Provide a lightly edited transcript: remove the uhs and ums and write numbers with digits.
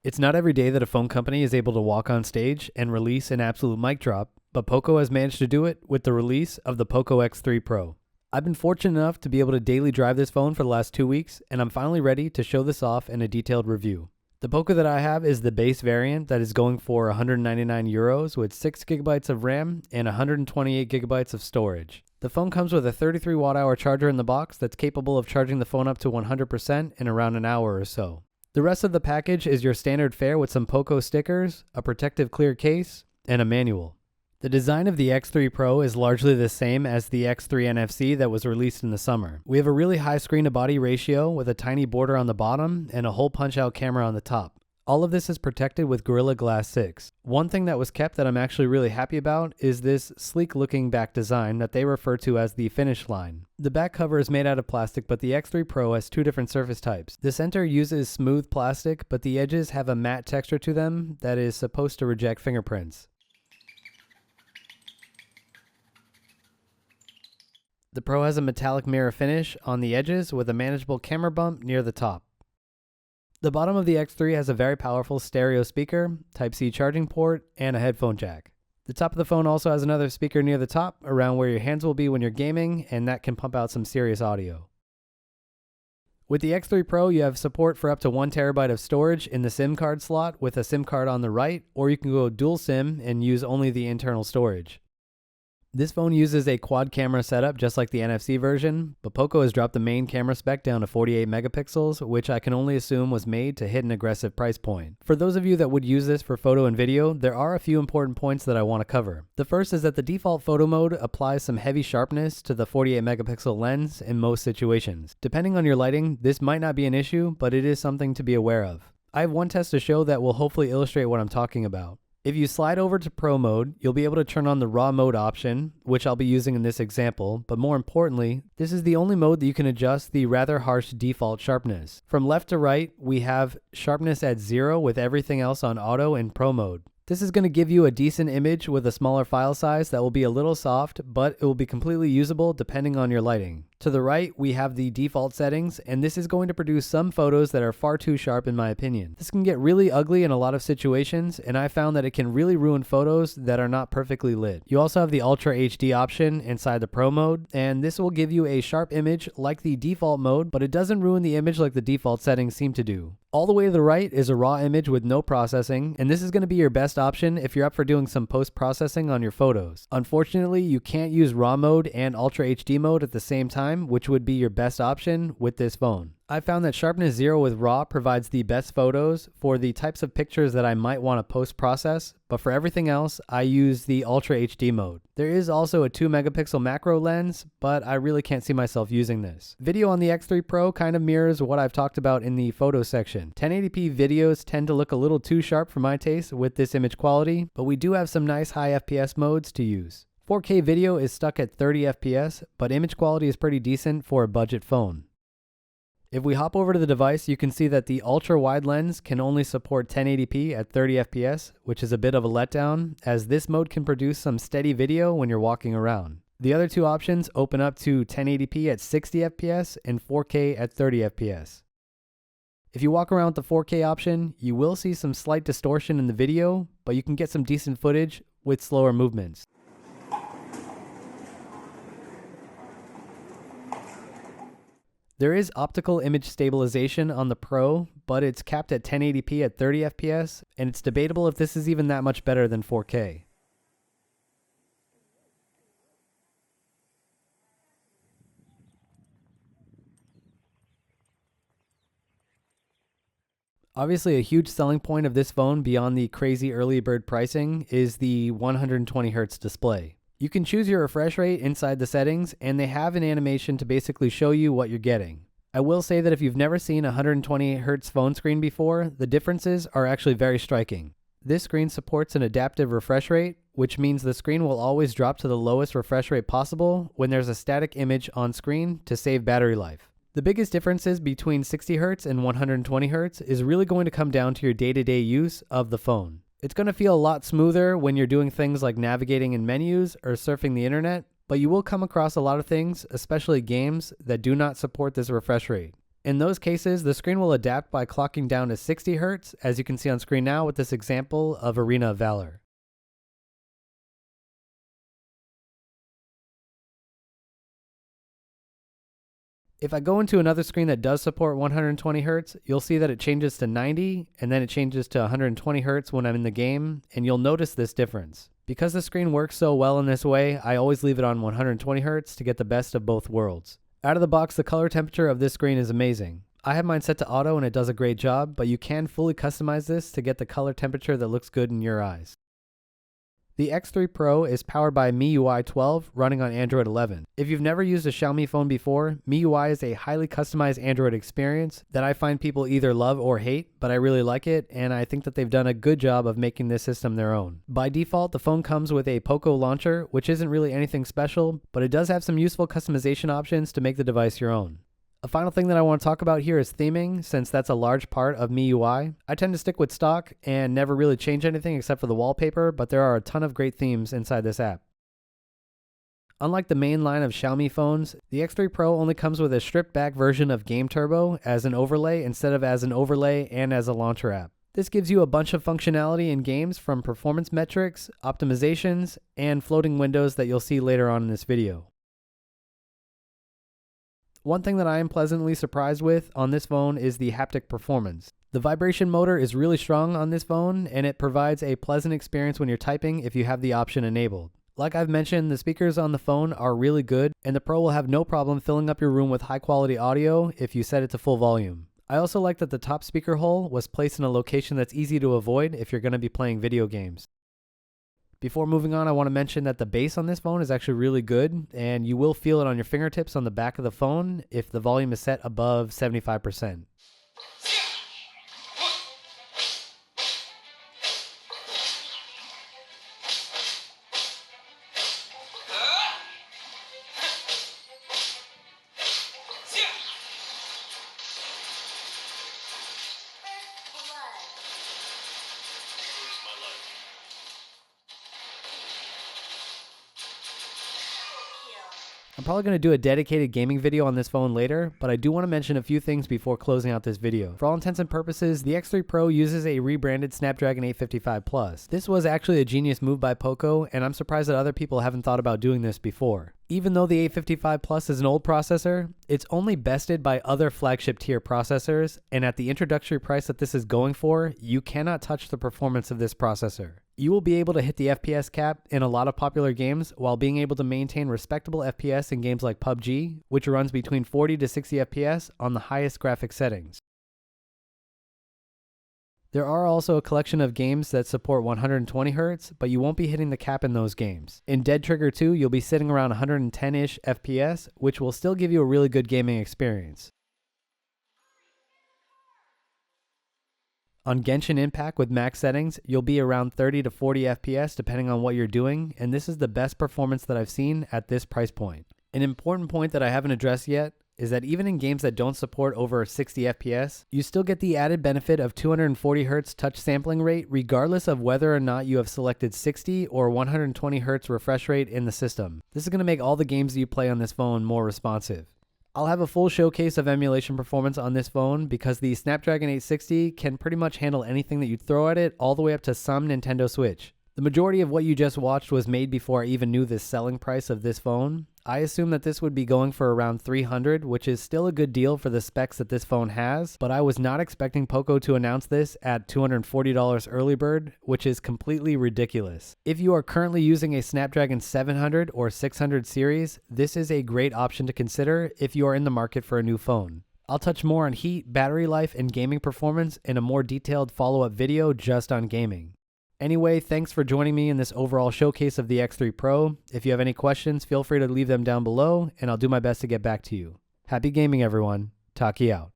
It's not every day that a phone company is able to walk on stage and release an absolute mic drop, but POCO has managed to do it with the release of the POCO X3 Pro. I've been fortunate enough to be able to daily drive this phone for the last 2 weeks, and I'm finally ready to show this off in a detailed review. The POCO that I have is the base variant that is going for €199 with 6GB of RAM and 128GB of storage. The phone comes with a 33 watt-hour charger in the box that's capable of charging the phone up to 100% in around an hour or so. The rest of the package is your standard fare with some POCO stickers, a protective clear case, and a manual. The design of the X3 Pro is largely the same as the X3 NFC that was released in the summer. We have a really high screen-to-body ratio with a tiny border on the bottom and a hole punch-out camera on the top. All of this is protected with Gorilla Glass 6. One thing that was kept that I'm actually really happy about is this sleek-looking back design that they refer to as the finish line. The back cover is made out of plastic, but the X3 Pro has two different surface types. The center uses smooth plastic, but the edges have a matte texture to them that is supposed to reject fingerprints. The Pro has a metallic mirror finish on the edges with a manageable camera bump near the top. The bottom of the X3 has a very powerful stereo speaker, Type-C charging port, and a headphone jack. The top of the phone also has another speaker near the top, around where your hands will be when you're gaming, and that can pump out some serious audio. With the X3 Pro, you have support for up to 1TB of storage in the SIM card slot with a SIM card on the right, or you can go dual SIM and use only the internal storage. This phone uses a quad camera setup just like the NFC version, but POCO has dropped the main camera spec down to 48 megapixels, which I can only assume was made to hit an aggressive price point. For those of you that would use this for photo and video, there are a few important points that I want to cover. The first is that the default photo mode applies some heavy sharpness to the 48 megapixel lens in most situations. Depending on your lighting, this might not be an issue, but it is something to be aware of. I have one test to show that will hopefully illustrate what I'm talking about. If you slide over to Pro mode, you'll be able to turn on the RAW mode option, which I'll be using in this example, but more importantly, this is the only mode that you can adjust the rather harsh default sharpness. From left to right, we have sharpness at 0 with everything else on auto in Pro mode. This is going to give you a decent image with a smaller file size that will be a little soft, but it will be completely usable depending on your lighting. To the right, we have the default settings, and this is going to produce some photos that are far too sharp in my opinion. This can get really ugly in a lot of situations, and I found that it can really ruin photos that are not perfectly lit. You also have the Ultra HD option inside the Pro mode, and this will give you a sharp image like the default mode, but it doesn't ruin the image like the default settings seem to do. All the way to the right is a raw image with no processing, and this is going to be your best option if you're up for doing some post-processing on your photos. Unfortunately, you can't use RAW mode and Ultra HD mode at the same time, which would be your best option with this phone. I found that sharpness 0 with RAW provides the best photos for the types of pictures that I might want to post-process, but for everything else, I use the Ultra HD mode. There is also a 2 megapixel macro lens, but I really can't see myself using this. Video on the X3 Pro kind of mirrors what I've talked about in the photo section. 1080p videos tend to look a little too sharp for my taste with this image quality, but we do have some nice high FPS modes to use. 4K video is stuck at 30 FPS, but image quality is pretty decent for a budget phone. If we hop over to the device, you can see that the ultra-wide lens can only support 1080p at 30 FPS, which is a bit of a letdown, as this mode can produce some steady video when you're walking around. The other two options open up to 1080p at 60 FPS and 4K at 30 FPS. If you walk around with the 4K option, you will see some slight distortion in the video, but you can get some decent footage with slower movements. There is optical image stabilization on the Pro, but it's capped at 1080p at 30 FPS, and it's debatable if this is even that much better than 4K. Obviously, a huge selling point of this phone beyond the crazy early bird pricing is the 120Hz display. You can choose your refresh rate inside the settings, and they have an animation to basically show you what you're getting. I will say that if you've never seen a 120Hz phone screen before, the differences are actually very striking. This screen supports an adaptive refresh rate, which means the screen will always drop to the lowest refresh rate possible when there's a static image on screen to save battery life. The biggest differences between 60Hz and 120Hz is really going to come down to your day-to-day use of the phone. It's going to feel a lot smoother when you're doing things like navigating in menus or surfing the internet, but you will come across a lot of things, especially games, that do not support this refresh rate. In those cases, the screen will adapt by clocking down to 60 Hz, as you can see on screen now with this example of Arena of Valor. If I go into another screen that does support 120 Hz, you'll see that it changes to 90 and then it changes to 120 Hz when I'm in the game, and you'll notice this difference. Because the screen works so well in this way, I always leave it on 120 Hz to get the best of both worlds. Out of the box, the color temperature of this screen is amazing. I have mine set to auto and it does a great job, but you can fully customize this to get the color temperature that looks good in your eyes. The X3 Pro is powered by MIUI 12 running on Android 11. If you've never used a Xiaomi phone before, MIUI is a highly customized Android experience that I find people either love or hate, but I really like it, and I think that they've done a good job of making this system their own. By default, the phone comes with a POCO launcher, which isn't really anything special, but it does have some useful customization options to make the device your own. A final thing that I want to talk about here is theming, since that's a large part of MIUI. I tend to stick with stock and never really change anything except for the wallpaper, but there are a ton of great themes inside this app. Unlike the main line of Xiaomi phones, the X3 Pro only comes with a stripped back version of Game Turbo as an overlay instead of as an overlay and as a launcher app. This gives you a bunch of functionality in games, from performance metrics, optimizations, and floating windows that you'll see later on in this video. One thing that I am pleasantly surprised with on this phone is the haptic performance. The vibration motor is really strong on this phone, and it provides a pleasant experience when you're typing if you have the option enabled. Like I've mentioned, the speakers on the phone are really good, and the Pro will have no problem filling up your room with high quality audio if you set it to full volume. I also like that the top speaker hole was placed in a location that's easy to avoid if you're going to be playing video games. Before moving on, I want to mention that the bass on this phone is actually really good, and you will feel it on your fingertips on the back of the phone if the volume is set above 75%. I'm probably going to do a dedicated gaming video on this phone later, but I do want to mention a few things before closing out this video. For all intents and purposes, the X3 Pro uses a rebranded Snapdragon 855 Plus. This was actually a genius move by POCO, and I'm surprised that other people haven't thought about doing this before. Even though the 855 Plus is an old processor, it's only bested by other flagship tier processors, and at the introductory price that this is going for, you cannot touch the performance of this processor. You will be able to hit the FPS cap in a lot of popular games while being able to maintain respectable FPS in games like PUBG, which runs between 40 to 60 FPS on the highest graphic settings. There are also a collection of games that support 120 Hz, but you won't be hitting the cap in those games. In Dead Trigger 2, you'll be sitting around 110-ish FPS, which will still give you a really good gaming experience. On Genshin Impact with max settings, you'll be around 30 to 40 FPS depending on what you're doing, and this is the best performance that I've seen at this price point. An important point that I haven't addressed yet is that even in games that don't support over 60 FPS, you still get the added benefit of 240 Hz touch sampling rate regardless of whether or not you have selected 60 or 120 Hz refresh rate in the system. This is going to make all the games that you play on this phone more responsive. I'll have a full showcase of emulation performance on this phone because the Snapdragon 860 can pretty much handle anything that you throw at it, all the way up to some Nintendo Switch. The majority of what you just watched was made before I even knew the selling price of this phone. I assume that this would be going for around $300, which is still a good deal for the specs that this phone has, but I was not expecting POCO to announce this at $240 early bird, which is completely ridiculous. If you are currently using a Snapdragon 700 or 600 series, this is a great option to consider if you are in the market for a new phone. I'll touch more on heat, battery life, and gaming performance in a more detailed follow-up video just on gaming. Anyway, thanks for joining me in this overall showcase of the X3 Pro. If you have any questions, feel free to leave them down below, and I'll do my best to get back to you. Happy gaming, everyone. Taki out.